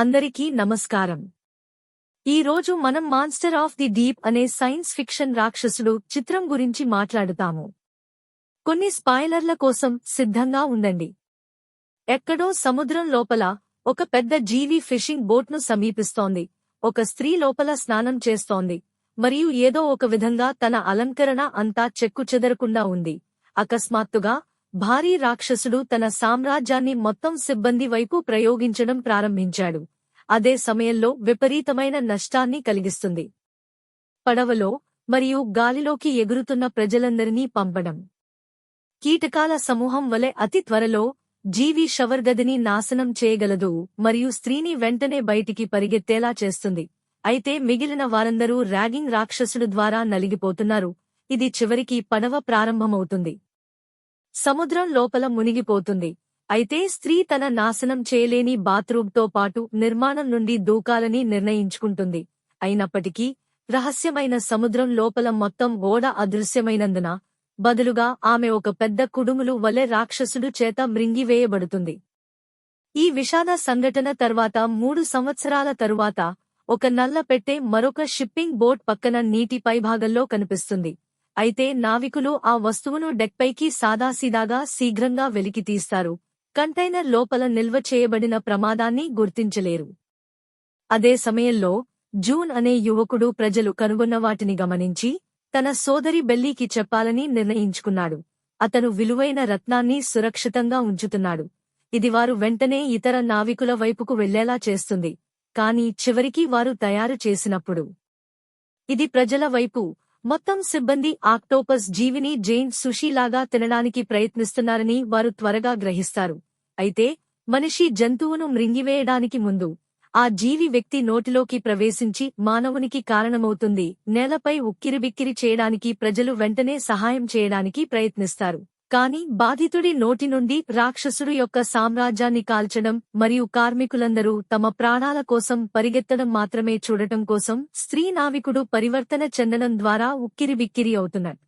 అందరికీ నమస్కారం. ఈ రోజు మనం మాన్స్టర్ ఆఫ్ ది డీప్ అనే సైన్స్ ఫిక్షన్ రాక్షసుడు చిత్రం గురించి మాట్లాడుతాము. కొన్ని స్పాయిలర్ల కోసం సిద్ధంగా ఉండండి. ఎక్కడో సముద్రం లోపల ఒక పెద్ద జీవి ఫిషింగ్ బోట్ను సమీపిస్తోంది. ఒక స్త్రీ లోపల స్నానం చేస్తోంది మరియు ఏదో ఒక విధంగా తన అలంకరణ అంతా చెక్కుచెదరకుండా ఉంది. అకస్మాత్తుగా భారీ రాక్షసుడు తన సామ్రాజ్యాన్ని మొత్తం సిబ్బంది వైపు ప్రయోగించడం ప్రారంభించాడు. అదే సమయంలో విపరీతమైన నష్టాన్ని కలిగిస్తుంది. పడవలో మరియు గాలిలోకి ఎగురుతున్న ప్రజలందరినీ పంపడం. కీటకాల సమూహం వలె అతి త్వరలో జీవి షవర్గదిని నాశనం చేయగలదు మరియు స్త్రీని వెంటనే బయటికి పరిగెత్తేలా చేస్తుంది. అయితే మిగిలిన వారందరూ ర్యాగింగ్ రాక్షసుడు ద్వారా నలిగిపోతున్నారు. ఇది చివరికి పడవ ప్రారంభమవుతుంది. సముద్రం లోపల మునిగిపోతుంది. అయితే స్త్రీ తన నాశనం చేయలేని బాత్రూంతో పాటు నిర్మాణం నుండి దూకాలని నిర్ణయించుకుంటుంది. అయినప్పటికీ రహస్యమైన సముద్రం లోపల మొత్తం ఓడ అదృశ్యమైనందున బదులుగా ఆమె ఒక పెద్ద కుడుములు వలె రాక్షసుడు చేత మృంగివేయబడుతుంది. ఈ విషాద సంఘటన తర్వాత 3 సంవత్సరాల తరువాత ఒక నల్ల పెట్టె మరొక షిప్పింగ్ బోట్ పక్కన నీటి పైభాగంలో కనిపిస్తుంది. అయితే నావికులు ఆ వస్తువును డెక్పైకి సాదాసీదాగా శీఘ్రంగా వెలికితీస్తారు. కంటైనర్ లోపల నిల్వ చేయబడిన ప్రమాదాన్ని గుర్తించలేరు. అదే సమయంలో జూన్ అనే యువకుడు ప్రజలు కనుగొన్న వాటిని గమనించి తన సోదరి బెల్లీకి చెప్పాలని నిర్ణయించుకున్నాడు. అతను విలువైన రత్నాన్ని సురక్షితంగా ఉంచుతున్నాడు. ఇది వారు వెంటనే ఇతర నావికుల వైపుకు వెళ్లేలా చేస్తుంది. కాని చివరికి వారు తయారు చేసినప్పుడు ఇది ప్రజల వైపు మొత్తం సిబ్బంది ఆక్టోపస్ జీవిని జైంట్ సుషీ లాగా తినడానికి ప్రయత్నిస్తున్నారని వారు త్వరగా గ్రహిస్తారు. అయితే మనిషి జంతువును మృంగివేయడానికి ముందు ఆ జీవి వ్యక్తి నోటిలోకి ప్రవేశించి మానవునికి కారణమవుతుంది. నేలపై ఉక్కిరిబిక్కిరి చేయడానికి ప్రజలు వెంటనే సహాయం చేయడానికి ప్రయత్నిస్తారు. కాని బాధితుడి నోటి నుండి రాక్షసుడు యొక్క సామ్రాజ్యాన్ని కాల్చడం మరియు కార్మికులందరూ తమ ప్రాణాల కోసం పరిగెత్తడం మాత్రమే చూడటం కోసం స్త్రీ నావికుడు పరివర్తన చెందడం ద్వారా ఉక్కిరిబిక్కిరి అవుతున్నాడు.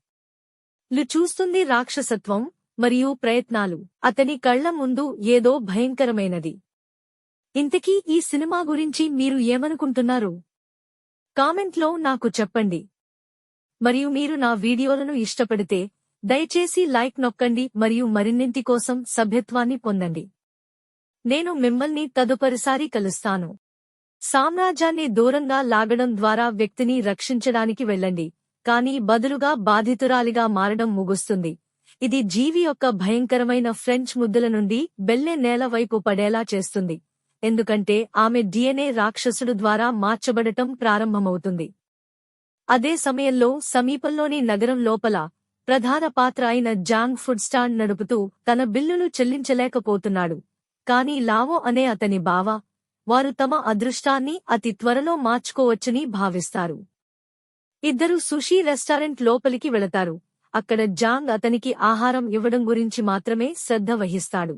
చూస్తుంది రాక్షసత్వం మరియు ప్రయత్నాలు. అతని కళ్ల ముందు ఏదో భయంకరమైనది. ఇంతకీ ఈ సినిమా గురించి మీరు ఏమనుకుంటున్నారు? కామెంట్లో నాకు చెప్పండి. మరియు మీరు నా వీడియోలను ఇష్టపడితే దయచేసి లైక్ నొక్కండి మరియు మరిన్నింటి కోసం సభ్యత్వాన్ని పొందండి. నేను మిమ్మల్ని తదుపరిసారి కలుస్తాను. సామ్రాజ్యాన్ని దూరంగా లాగడం ద్వారా వ్యక్తిని రక్షించడానికి వెళ్ళండి, కానీ బదులుగా బాధితురాలిగా మారడం ముగుస్తుంది. ఇది జీవి యొక్క భయంకరమైన ఫ్రెంచ్ ముద్దుల నుండి బెల్లె నేల వైపు పడేలా చేస్తుంది, ఎందుకంటే ఆమె DNA రాక్షసుడు ద్వారా మార్చబడటం ప్రారంభమవుతుంది. అదే సమయంలో సమీపంలోని నగరం లోపల ప్రధాన పాత్ర అయిన జాంగ్ ఫుడ్ స్టాండ్ నడుపుతూ తన బిల్లును చెల్లించలేకపోతున్నాడు. కాని లావో అనే అతని బావ వారు తమ అదృష్టాన్ని అతి త్వరలో మార్చుకోవచ్చని భావిస్తారు. ఇద్దరు సుషీ రెస్టారెంట్ లోపలికి వెళతారు. అక్కడ జాంగ్ అతనికి ఆహారం ఇవ్వడం గురించి మాత్రమే శ్రద్ధ వహిస్తాడు.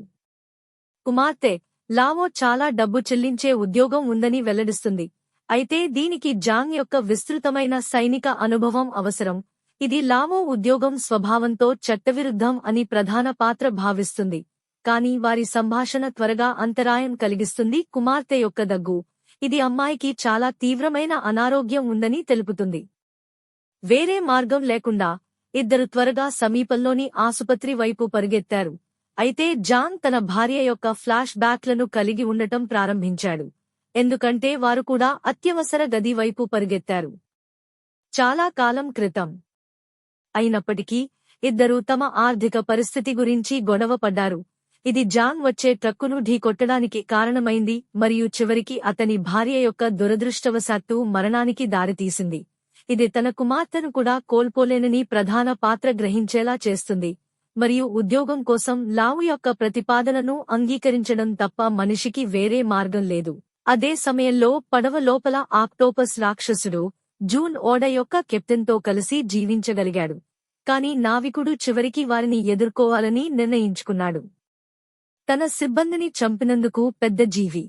కుమార్తె లావో చాలా డబ్బు చెల్లించే ఉద్యోగం ఉందని వెల్లడిస్తుంది. అయితే దీనికి జాంగ్ యొక్క విస్తృతమైన సైనిక అనుభవం అవసరం. ఇది లావో ఉద్యోగం స్వభావంతో చట్టవిరుద్ధం అని ప్రధాన పాత్ర భావిస్తుంది. కాని వారి సంభాషణ త్వరగా అంతరాయం కలిగిస్తుంది. కుమార్తె యొక్క దగ్గు ఇది అమ్మాయికి చాలా తీవ్రమైన అనారోగ్యం ఉందని తెలుపుతుంది. వేరే మార్గం లేకుండా ఇద్దరు త్వరగా సమీపంలోని ఆసుపత్రి వైపు పరిగెత్తారు. అయితే జాంగ్ తన భార్య యొక్క ఫ్లాష్ బ్యాక్లను కలిగి ఉండటం ప్రారంభించాడు, ఎందుకంటే వారు కూడా అత్యవసర గది వైపు పరిగెత్తారు. చాలా కాలం క్రితం అయినప్పటికీ ఇద్దరూ తమ ఆర్థిక పరిస్థితి గురించి గొడవ పడ్డారు. ఇది జాంగ్ వచ్చే ట్రక్కును ఢీకొట్టడానికి కారణమైంది మరియు చివరికి అతని భార్య యొక్క దురదృష్టవశాత్తు మరణానికి దారితీసింది. ఇది తన కుమార్తెను కూడా కోల్పోలేనని ప్రధాన పాత్ర గ్రహించేలా చేస్తుంది మరియు ఉద్యోగం కోసం లావు యొక్క ప్రతిపాదనను అంగీకరించడం తప్ప మనిషికి వేరే మార్గం లేదు. అదే సమయంలో పడవ లోపల ఆక్టోపస్ రాక్షసుడు జూన్ ఓడ యొక్క కెప్టెన్తో కలిసి జీవించగలిగాడు. కాని నావికుడు చివరికి వారిని ఎదుర్కోవాలని నిర్ణయించుకున్నాడు. తన సిబ్బందిని చంపినందుకు పెద్ద జీవి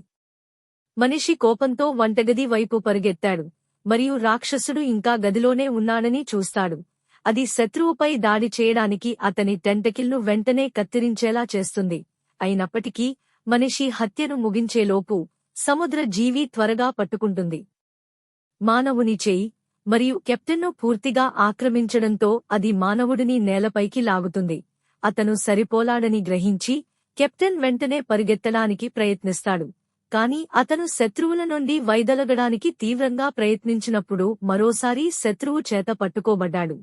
మనిషి కోపంతో వంటగది వైపు పరిగెత్తాడు మరియు రాక్షసుడు ఇంకా గదిలోనే ఉన్నాడని చూస్తాడు. అది శత్రువుపై దాడి చేయడానికి అతని టెంటకిల్ను వెంటనే కత్తిరించేలా చేస్తుంది. అయినప్పటికీ మనిషి హత్యను ముగించేలోపు సముద్ర జీవి త్వరగా పట్టుకుంటుంది. మానవుని చేయి మరియు కెప్టెన్ను పూర్తిగా ఆక్రమించడంతో అది మానవుడిని నేలపైకి లాగుతుంది. అతను సరిపోలాడని గ్రహించి కెప్టెన్ వెంటనే పరిగెత్తడానికి ప్రయత్నిస్తాడు. కాని అతను శత్రువుల నుండి వైదొలగడానికి తీవ్రంగా ప్రయత్నించినప్పుడు మరోసారి శత్రువు చేత పట్టుకోబడ్డాడు.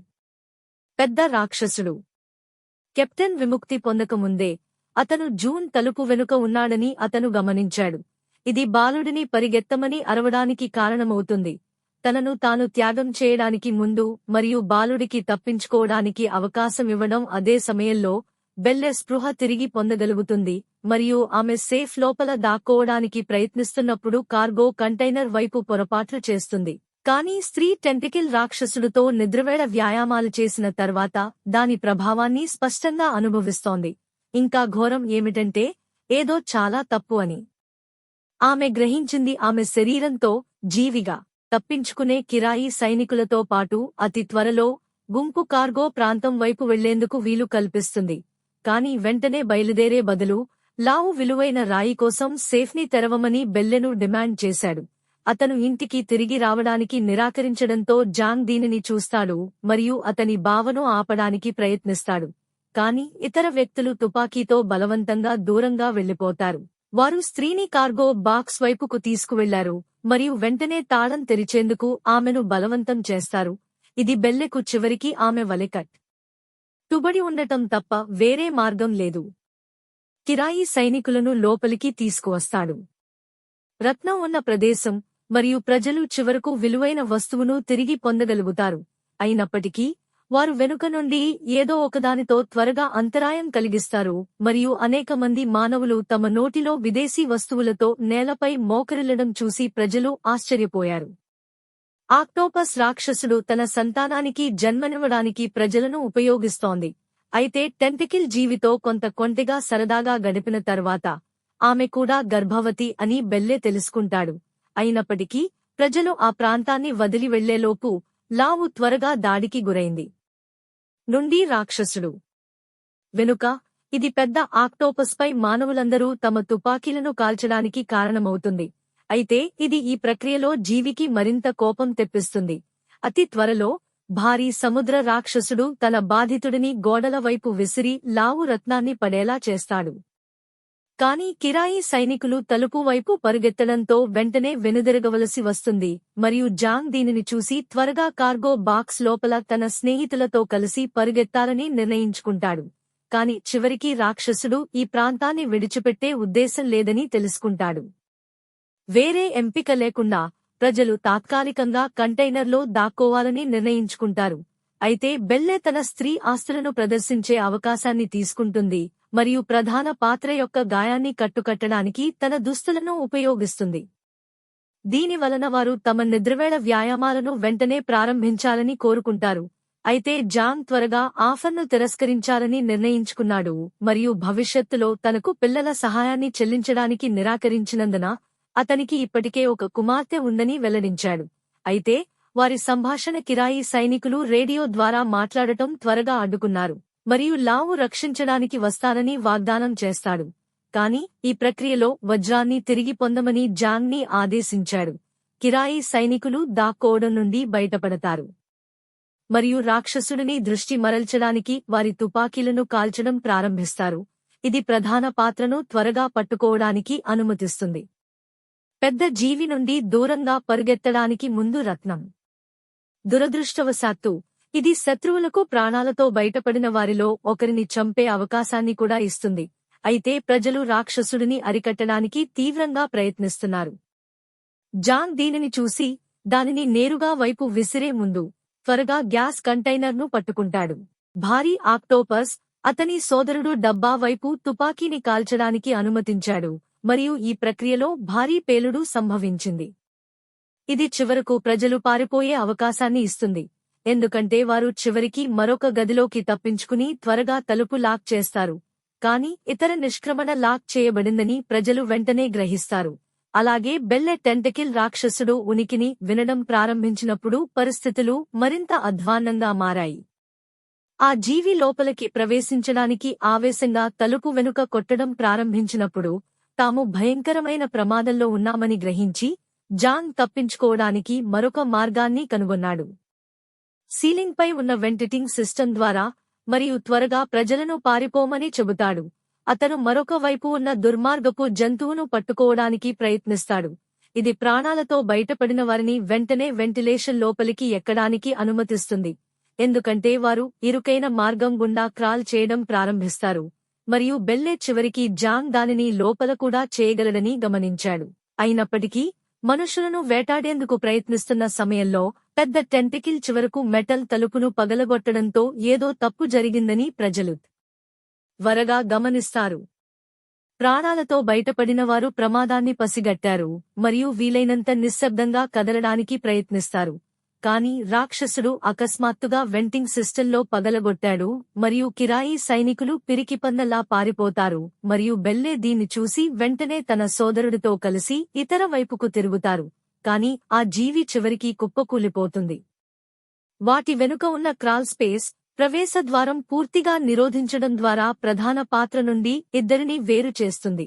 పెద్ద రాక్షసుడు. కెప్టెన్ విముక్తి పొందకముందే అతను జూన్ తలుపు వెనుక ఉన్నాడని అతను గమనించాడు. ఇది బాలుడిని పరిగెత్తమని అరవడానికి కారణమవుతుంది. తనను తాను త్యాగం చేయడానికి ముందు మరియు బాలుడికి తప్పించుకోవడానికి అవకాశమివ్వడం. అదే సమయంలో బెల్లె స్పృహ తిరిగి పొందగలుగుతుంది మరియు ఆమె సేఫ్ లోపల దాక్కోవడానికి ప్రయత్నిస్తున్నప్పుడు కార్గో కంటైనర్ వైపు పొరపాట్లు చేస్తుంది. కానీ స్త్రీ టెంటికిల్ రాక్షసుడితో నిద్రవేళ వ్యాయామాలు చేసిన తర్వాత దాని ప్రభావాన్ని స్పష్టంగా అనుభవిస్తోంది. ఇంకా ఘోరం ఏమిటంటే ఏదో చాలా తప్పు అని ఆమె గ్రహించింది. ఆమె శరీరంతో జీవిగా తప్పించుకునే కిరాయి సైనికులతో పాటు అతి త్వరలో గుంపు కార్గో ప్రాంతం వైపు వెళ్లేందుకు వీలు కల్పిస్తుంది. కాని వెంటనే బయలుదేరే బదులు లావు విలువైన రాయి కోసం సేఫ్ని తెరవమని బెల్లెను డిమాండ్ చేశాడు. అతను ఇంటికి తిరిగి రావడానికి నిరాకరించడంతో జాంగ్ దీనిని చూస్తాడు మరియు అతని బావను ఆపడానికి ప్రయత్నిస్తాడు. కాని ఇతర వ్యక్తులు తుపాకీతో బలవంతంగా దూరంగా వెళ్లిపోతారు. వారు స్త్రీని కార్గో బాక్స్ వైపుకు తీసుకువెళ్లారు మరియు వెంటనే తాళం తెరిచేందుకు ఆమెను బలవంతం చేస్తారు. ఇది బెల్లెకు చివరికి ఆమె వలెకట్ టుబడి ఉండటం తప్ప వేరే మార్గం లేదు. కిరాయి సైనికులను లోపలికి తీసుకువస్తాడు. రత్నం ఉన్న ప్రదేశం మరియు ప్రజలు చివరకు విలువైన వస్తువును తిరిగి పొందగలుగుతారు. అయినప్పటికీ వారు వెనుక నుండి ఏదో ఒకదానితో త్వరగా అంతరాయం కలిగిస్తారు మరియు అనేక మంది మానవులు తమ నోటిలో విదేశీ వస్తువులతో నేలపై మోకరిల్లడం చూసి ప్రజలు ఆశ్చర్యపోయారు. ఆక్టోపస్ రాక్షసుడు తన సంతానానికి జన్మనివ్వడానికి ప్రజలను ఉపయోగిస్తోంది. అయితే టెంటికిల్ జీవితో కొంత కొంటెగా సరదాగా గడిపిన తర్వాత ఆమె కూడా గర్భవతి అని బెల్లె తెలుసుకుంటాడు. అయినప్పటికీ ప్రజలు ఆ ప్రాంతాన్ని వదిలి వెళ్లేలోపు లావు త్వరగా దాడికి గురైంది. నుండి రాక్షసుడు వెనుక ఇది పెద్ద ఆక్టోపస్పై మానవులందరూ తమ తుపాకీలను కాల్చడానికి కారణమవుతుంది. అయితే ఇది ఈ ప్రక్రియలో జీవికి మరింత కోపం తెప్పిస్తుంది. అతి త్వరలో భారీ సముద్ర రాక్షసుడు తన బాధితుడిని గోడల వైపు విసిరి లావు రత్నాన్ని పడేలా చేస్తాడు. కాని కిరాయి సైనికులు తలుపు వైపు పరుగెత్తడంతో వెంటనే వెనుదిరగవలసి వస్తుంది మరియు జాంగ్ దీనిని చూసి త్వరగా కార్గో బాక్స్ లోపల తన స్నేహితులతో కలిసి పరుగెత్తాలని నిర్ణయించుకుంటాడు. కాని చివరికి రాక్షసుడు ఈ ప్రాంతాన్ని విడిచిపెట్టే ఉద్దేశం లేదని తెలుసుకుంటాడు. వేరే ఎంపిక లేకుండా ప్రజలు తాత్కాలికంగా కంటైనర్లో దాక్కోవాలని నిర్ణయించుకుంటారు. అయితే బెల్లె తన స్త్రీ ఆస్తులను ప్రదర్శించే అవకాశాన్ని తీసుకుంటుంది మరియు ప్రధాన పాత్ర యొక్క గాయాన్ని కట్టుకట్టడానికి తన దుస్తులను ఉపయోగిస్తుంది. దీనివలన వారు తమ నిద్రవేళ వ్యాయామాలను వెంటనే ప్రారంభించాలని కోరుకుంటారు. అయితే జాంగ్ త్వరగా ఆఫర్ను తిరస్కరించాలని నిర్ణయించుకున్నాడు మరియు భవిష్యత్తులో తనకు పిల్లల సహాయాన్ని చెల్లించడానికి నిరాకరించినందున అతనికి ఇప్పటికే ఒక కుమార్తె ఉందని వెల్లడించాడు. అయితే వారి సంభాషణ కిరాయి సైనికులు రేడియో ద్వారా మాట్లాడటం త్వరగా అడ్డుకున్నారు మరియు లావు రక్షించడానికి వస్తానని వాగ్దానం చేస్తాడు. కాని ఈ ప్రక్రియలో వజ్రాన్ని తిరిగి పొందమని జాంగ్ని ఆదేశించాడు. కిరాయి సైనికులు దాక్కోవడం నుండి బయటపడతారు మరియు రాక్షసుడిని దృష్టి మరల్చడానికి వారి తుపాకీలను కాల్చడం ప్రారంభిస్తారు. ఇది ప్రధాన పాత్రను త్వరగా పట్టుకోవడానికి అనుమతిస్తుంది. పెద్ద జీవి నుండి దూరంగా పరుగెత్తడానికి ముందు రత్నం. దురదృష్టవశాత్తు ఇది శత్రువులకు ప్రాణాలతో బయటపడిన వారిలో ఒకరిని చంపే అవకాశాన్ని కూడా ఇస్తుంది. అయితే ప్రజలు రాక్షసుడిని అరికట్టడానికి తీవ్రంగా ప్రయత్నిస్తున్నారు. జాంగ్ దీనిని చూసి దానిని నేరుగా వైపు విసిరే ముందు త్వరగా గ్యాస్ కంటైనర్ను పట్టుకుంటాడు. భారీ ఆక్టోపస్ అతని సోదరుడు డబ్బా వైపు తుపాకీని కాల్చడానికి అనుమతించాడు మరియు ఈ ప్రక్రియలో భారీ పేలుడు సంభవించింది. ఇది చివరకు ప్రజలు పారిపోయే అవకాశాన్ని ఇస్తుంది, ఎందుకంటే వారు చివరికి మరొక గదిలోకి తప్పించుకుని త్వరగా తలుపు లాక్ చేస్తారు. కాని ఇతర నిష్క్రమణ లాక్ చేయబడిందని ప్రజలు వెంటనే గ్రహిస్తారు. అలాగే బెల్లె టెంటకిల్ రాక్షసుడు ఉనికిని వినడం ప్రారంభించినప్పుడు పరిస్థితులు మరింత అధ్వాన్నంగా మారాయి. ఆ జీవి లోపలికి ప్రవేశించడానికి ఆవేశంగా తలుపు వెనుక కొట్టడం ప్రారంభించినప్పుడు తాము భయంకరమైన ప్రమాదంలో ఉన్నామని గ్రహించి జాంగ్ తప్పించుకోవడానికి మరొక మార్గాన్ని కనుగొన్నాడు. సీలింగ్పై ఉన్న వెంటిటింగ్ సిస్టమ్ ద్వారా మరియు త్వరగా ప్రజలను పారిపోమని చెబుతాడు. అతను మరొక వైపు ఉన్న దుర్మార్గపు జంతువును పట్టుకోవడానికి ప్రయత్నిస్తాడు. ఇది ప్రాణాలతో బయటపడిన వారిని వెంటనే వెంటిలేషన్ లోపలికి ఎక్కడానికి అనుమతిస్తుంది, ఎందుకంటే వారు ఇరుకైన మార్గం గుండా క్రాల్ చేయడం ప్రారంభిస్తారు. మరియు బెల్లే చివరికి జాంగ్ దానిని లోపల కూడా చేయగలడని గమనించాడు. అయినప్పటికీ మనుషులను వేటాడేందుకు ప్రయత్నిస్తున్న సమయంలో పెద్ద టెంటికిల్ చివరకు మెటల్ తలుపును పగలగొట్టడంతో ఏదో తప్పు జరిగిందని ప్రజలు త్వరగా గమనిస్తారు. ప్రాణాలతో బయటపడినవారు ప్రమాదాన్ని పసిగట్టారు మరియు వీలైనంత నిశ్శబ్దంగా కదలడానికి ప్రయత్నిస్తారు. కాని రాక్షసుడు అకస్మాత్తుగా వెంటింగ్ సిస్టంలో పగలగొట్టాడు మరియు కిరాయి సైనికులు పిరికిపందలా పారిపోతారు మరియు బెల్లే దీన్ని చూసి వెంటనే తన సోదరుడితో కలిసి ఇతర వైపుకు తిరుగుతారు. కాని ఆ జీవి చివరికి కుప్పకూలిపోతుంది. వాటి వెనుక ఉన్న క్రాల్ స్పేస్ ప్రవేశద్వారం పూర్తిగా నిరోధించడం ద్వారా ప్రధాన పాత్ర నుండి ఇద్దరిని వేరు చేస్తుంది.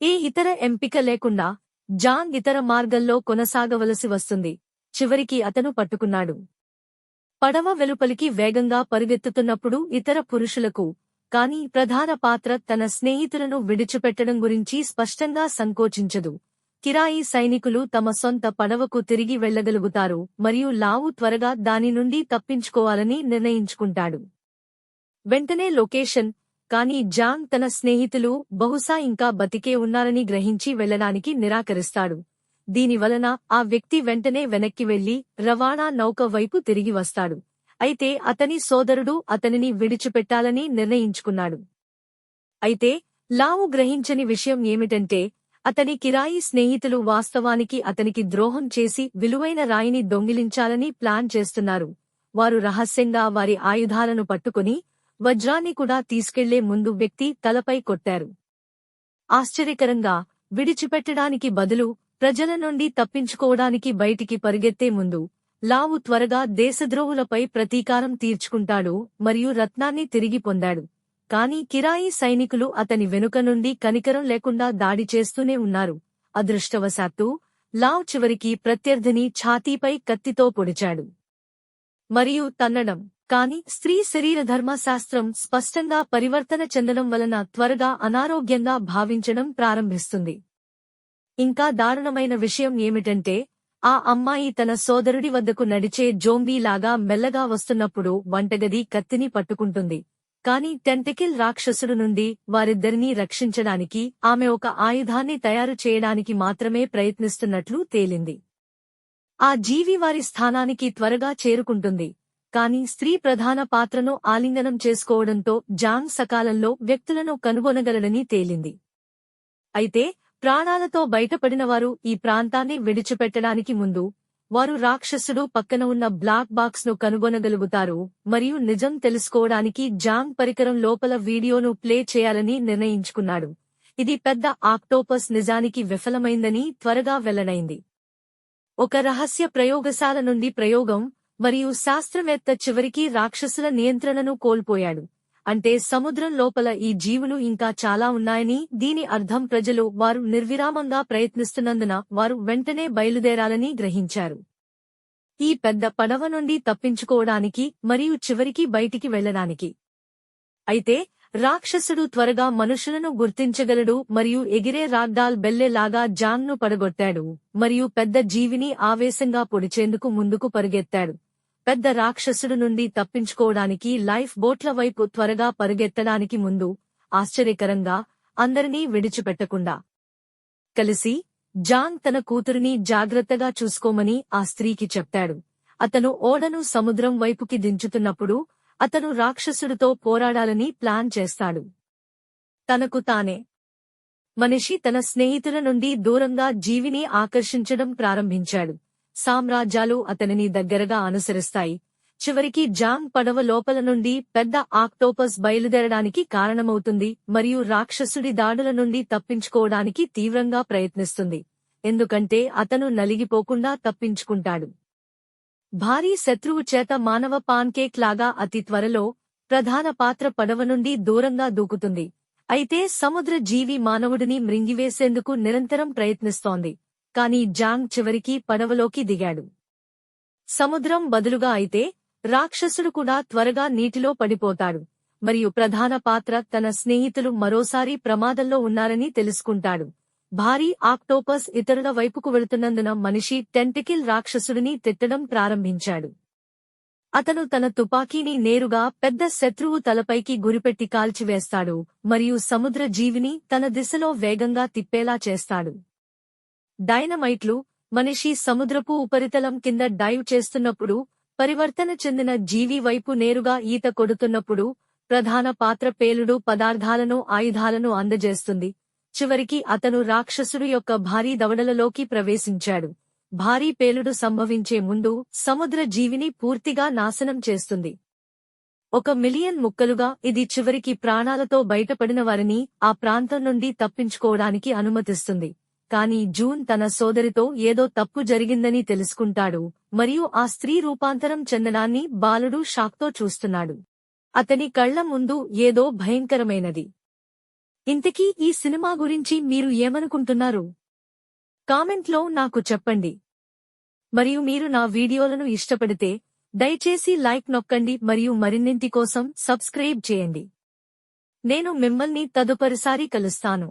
ఏ ఇతర ఎంపిక లేకుండా జాంగ్ ఇతర మార్గంలో కొనసాగవలసి వస్తుంది. చివరికి అతను పట్టుకున్నాడు. పడవ వెలుపలికి వేగంగా పరుగెత్తుతున్నప్పుడు ఇతర పురుషులకు, కాని ప్రధాన పాత్ర తన స్నేహితులను విడిచిపెట్టడం గురించి స్పష్టంగా సంకోచించదు. కిరాయి సైనికులు తమ సొంత పడవకు తిరిగి వెళ్లగలుగుతారు మరియు లావు త్వరగా దాని నుండి తప్పించుకోవాలని నిర్ణయించుకుంటాడు. వెంటనే లొకేషన్, కాని జాంగ్ తన స్నేహితులు బహుశా ఇంకా బతికే ఉన్నారని గ్రహించి వెళ్లడానికి నిరాకరిస్తాడు. దీనివలన ఆ వ్యక్తి వెంటనే వెనక్కి వెళ్లి రవాణా నౌక వైపు తిరిగి వస్తాడు. అయితే అతని సోదరుడు అతనిని విడిచిపెట్టాలని నిర్ణయించుకున్నాడు. అయితే లావు గ్రహించని విషయం ఏమిటంటే అతని కిరాయి స్నేహితులు వాస్తవానికి అతనికి ద్రోహం చేసి విలువైన రాయిని దొంగిలించాలని ప్లాన్ చేస్తున్నారు. వారు రహస్యంగా వారి ఆయుధాలను పట్టుకుని వజ్రాన్ని కూడా తీసుకెళ్లే ముందు వ్యక్తి తలపై కొట్టారు. ఆశ్చర్యకరంగా, విడిచిపెట్టడానికి బదులు ప్రజల నుండి తప్పించుకోవడానికి బయటికి పరిగెత్తే ముందు లావు త్వరగా దేశద్రోహులపై ప్రతీకారం తీర్చుకుంటాడు మరియు రత్నాన్ని తిరిగి పొందాడు. కాని కిరాయి సైనికులు అతని వెనుక నుండి కనికరం లేకుండా దాడి చేస్తూనే ఉన్నారు. అదృష్టవశాత్తు లావ్ చివరికి ప్రత్యర్థిని ఛాతీపై కత్తితో పొడిచాడు మరియు తన్నడం. కాని స్త్రీ శరీర ధర్మశాస్త్రం స్పష్టంగా పరివర్తన చెందడం వలన త్వరగా అనారోగ్యంగా భావించడం ప్రారంభిస్తుంది. ఇంకా దారుణమైన విషయం ఏమిటంటే ఆ అమ్మాయి తన సోదరుడి వద్దకు నడిచే జోంబీలాగా మెల్లగా వస్తున్నప్పుడు వంటగది కత్తిని పట్టుకుంటుంది. కాని టెంటకిల్ రాక్షసుడు నుండి వారిద్దరినీ రక్షించడానికి ఆమె ఒక ఆయుధాన్ని తయారు చేయడానికి మాత్రమే ప్రయత్నిస్తున్నట్లు తేలింది. ఆ జీవి వారి స్థానానికి త్వరగా చేరుకుంటుంది. కాని స్త్రీ ప్రధాన పాత్రను ఆలింగనం చేసుకోవడంతో జాంగ్ సకాలంలో వ్యక్తులను కనుగొనగలడని తేలింది. అయితే ప్రాణాలతో బయటపడినవారు ఈ ప్రాంతాన్ని విడిచిపెట్టడానికి ముందు వారు రాక్షసుడు పక్కన ఉన్న బ్లాక్ బాక్స్ ను కనుగొనగలుగుతారు మరియు నిజం తెలుసుకోవడానికి జాంగ్ పరికరం లోపల వీడియోను ప్లే చేయాలని నిర్ణయించుకున్నాడు. ఇది పెద్ద ఆక్టోపస్ నిజానికి విఫలమైందని త్వరగా వెల్లడైంది. ఒక రహస్య ప్రయోగశాల నుండి ప్రయోగం మరియు శాస్త్రవేత్త చివరికి రాక్షసుల నియంత్రణను కోల్పోయాడు. అంటే సముద్రం లోపల ఈ జీవులు ఇంకా చాలా ఉన్నాయని దీని అర్థం. ప్రజలు వారు నిర్విరామంగా ప్రయత్నిస్తున్నందున వారు వెంటనే బయలుదేరాలని గ్రహించారు. ఈ పెద్ద పడవ నుండి తప్పించుకోవడానికి మరియు చివరికి బయటికి వెళ్లడానికి. అయితే రాక్షసుడు త్వరగా మనుషులను గుర్తించగలడు మరియు ఎగిరే రాగ్డాల్ బెల్లే లాగా జాంగ్ను పడగొట్టాడు మరియు పెద్ద జీవిని ఆవేశంగా పొడిచేందుకు ముందుకు పరుగెత్తాడు. పెద్ద రాక్షసుడు నుండి తప్పించుకోవడానికి లైఫ్ బోట్ల వైపు త్వరగా పరుగెత్తడానికి ముందు ఆశ్చర్యకరంగా అందరినీ విడిచిపెట్టకుండా కలిసి జాంగ్ తన కూతురిని జాగ్రత్తగా చూసుకోమని ఆ స్త్రీకి చెప్తాడు. అతను ఓడను సముద్రం వైపుకి దించుతున్నప్పుడు అతను రాక్షసుడితో పోరాడాలని ప్లాన్ చేస్తాడు. తనకు తానే మనిషి తన స్నేహితుల నుండి దూరంగా జీవిని ఆకర్షించడం ప్రారంభించాడు. సామ్రాజ్యాలు అతనిని దగ్గరగా అనుసరిస్తాయి. చివరికి జాంగ్ పడవ లోపల నుండి పెద్ద ఆక్టోపస్ బయలుదేరడానికి కారణమవుతుంది మరియు రాక్షసుడి దాడుల నుండి తప్పించుకోవడానికి తీవ్రంగా ప్రయత్నిస్తుంది, ఎందుకంటే అతను నలిగిపోకుండా తప్పించుకుంటాడు. భారీ శత్రువు చేత మానవ పాన్కేక్ లాగా అతి త్వరలో ప్రధాన పాత్ర పడవ నుండి దూరంగా దూకుతుంది. అయితే సముద్ర జీవి మానవుడిని మృంగివేసేందుకు నిరంతరం ప్రయత్నిస్తోంది. కాని జాంగ్ చివరికి పడవలోకి దిగాడు. సముద్రం బదులుగా అయితే రాక్షసుడు కూడా త్వరగా నీటిలో పడిపోతాడు. మరియు ప్రధాన పాత్ర తన స్నేహితులు మరోసారి ప్రమాదంలో ఉన్నారని తెలుసుకుంటాడు. భారీ ఆక్టోపస్ ఇతరుల వైపుకు వెళుతున్నందున మనిషి టెంటికిల్ రాక్షసుడిని తిట్టడం ప్రారంభించాడు. అతను తన తుపాకీని నేరుగా పెద్ద శత్రువు తలపైకి గురిపెట్టి కాల్చివేస్తాడు మరియు సముద్ర జీవిని తన దిశలో వేగంగా తిప్పేలా చేస్తాడు. డైనమైట్లు మనిషి సముద్రపు ఉపరితలం కింద డైవ్ చేస్తున్నప్పుడు, పరివర్తన చెందిన జీవి వైపు నేరుగా ఈత కొడుతున్నప్పుడు, ప్రధాన పాత్ర పేలుడు పదార్థాలను ఆయుధాలను అందజేస్తుంది. చివరికి అతను రాక్షసుడు యొక్క భారీ దవడలలోకి ప్రవేశించాడు. భారీ పేలుడు సంభవించే ముందు సముద్ర జీవిని పూర్తిగా నాశనం చేస్తుంది. 1,000,000 ముక్కలుగా ఇది చివరికి ప్రాణాలతో బయటపడిన వారిని ఆ ప్రాంతం నుండి తప్పించుకోవడానికి అనుమతిస్తుంది. కాని జూన్ తన సోదరితో ఏదో తప్పు జరిగిందని తెలుసుకుంటాడు మరియు ఆ స్త్రీ రూపాంతరం చెందడాన్ని బాలుడు షాక్తో చూస్తున్నాడు. అతని కళ్ల ముందు ఏదో భయంకరమైనది. ఇంతకీ ఈ సినిమా గురించి మీరు ఏమనుకుంటున్నారు? కామెంట్లో నాకు చెప్పండి. మరియు మీరు నా వీడియోలను ఇష్టపడితే దయచేసి లైక్ నొక్కండి మరియు మరిన్నింటి కోసం సబ్స్క్రైబ్ చేయండి. నేను మిమ్మల్ని తదుపరిసారి కలుస్తాను.